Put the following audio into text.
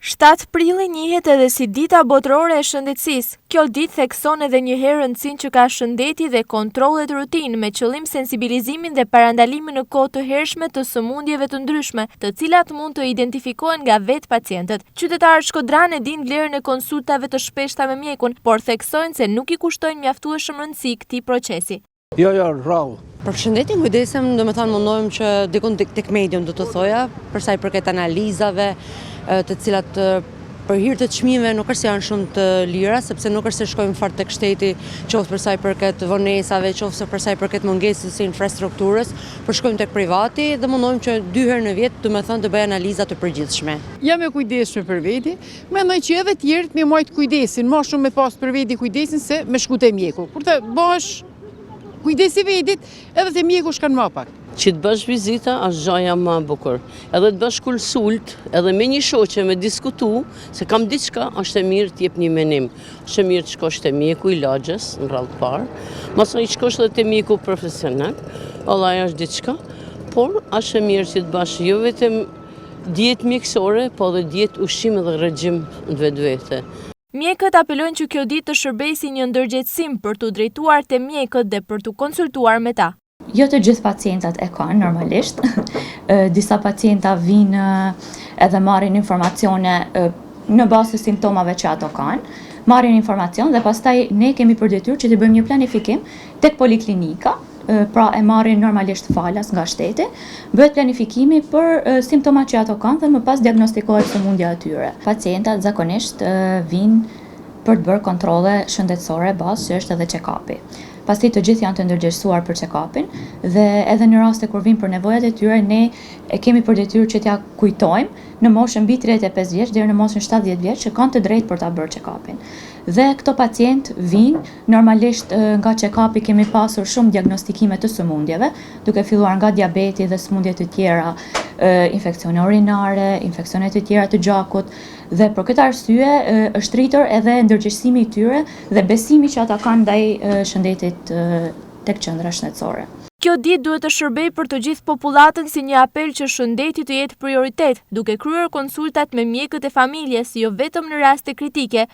7 prilli njihet edhe si dita botërore e shëndetësisë. Kjo ditë thekson edhe një herë rëndësinë që ka shëndeti dhe kontrollet rutinë me qëllim sensibilizimin dhe parandalimin në kohë të hershme të sëmundjeve të ndryshme, të cilat mund të identifikohen nga vetë pacientët. Qytetarët shkodranë e dinë vlerën e konsultave të shpeshta me mjekun, por theksojnë se nuk i kushtojnë mjaftueshëm rëndësi këtij procesi. Jo, rrallë. Për shëndetin kujdesem, do me thonë mundohem që dikun tek medium do të thoja, përsa i përket analizave, të cilat për hir të çmimeve nuk është se janë shumë të lira, sepse nuk është se shkojmë fort tek shteti, qoftë përsa i përket vonesave, qoftë përsa i përket mungesës së infrastrukturës, por shkojmë tek privati dhe mundohem që 2 herë në vit, do me thonë, të bëj analiza të përgjithshme. Jam e kujdesshme për veti, mendoj që edhe tjerët me majt kujdesin, më shumë me pas për veti kujdesin se me shku te mjeku. Kur të bash kujdesi vetit, edhe te mjeku shkan më pak. Që të bësh vizita është gjaja më e bukur. Edhe të bësh konsult, edhe me një shoqe me diskutu, se kam diçka, është e mirë t'jep një menim. Është e mirë të shkosh te mjeku i lagjës, në radhë parë, mos i shkosh edhe te mjeku profesional, vallai është diçka, por është e mirë që të bash jo vetëm dietë mjekësore, po edhe dietë ushqim dhe regjim në vetvete. Mjekët apelojnë që kjo ditë të shërbejë si një ndërgjegjësim për t'u drejtuar te mjekët dhe për t'u konsultuar me ta. Jo të gjithë pacientat e kanë normalisht. Disa pacienta vinë edhe marrin informacione në bazë të simptomave që ato kanë, marrin informacion dhe pastaj ne kemi për detyrë që të bëjmë një planifikim tek poliklinika, pra e marrin normalisht falas nga shteti, bëhet planifikimi për simptomat që ato kanë dhe më pas diagnostikohet sëmundja e tyre. Pacientat zakonisht vinë për të bërë kontrolle shëndetësore bazë që është edhe check-upi. Pasi të gjithë janë të ndërgjegjësuar për check-upin dhe edhe në raste kur vinë për nevojat e tyre, ne e kemi për detyrë që t'ja kujtojmë në moshën mbi 35 vjeç deri në moshën 70 vjeç që kanë të drejtë për ta bërë check-upin. Dhe këto pacient vinë, normalisht nga check-upi kemi pasur shumë diagnostikime të sëmundjeve, duke filluar nga diabeti dhe sëmundje të tjera, infeksione urinare, infeksione të tjera të gjakut, dhe për këtë arsye është rritur edhe ndërgjegjësimi i tyre dhe besimi që ata kanë ndaj shëndetit tek qendra shëndetësore. Kjo ditë duhet të shërbejë për të gjithë popullatën si një apel që shëndeti të jetë prioritet, duke kryer konsultat me mjekët e familjes, jo vetëm në raste kritike,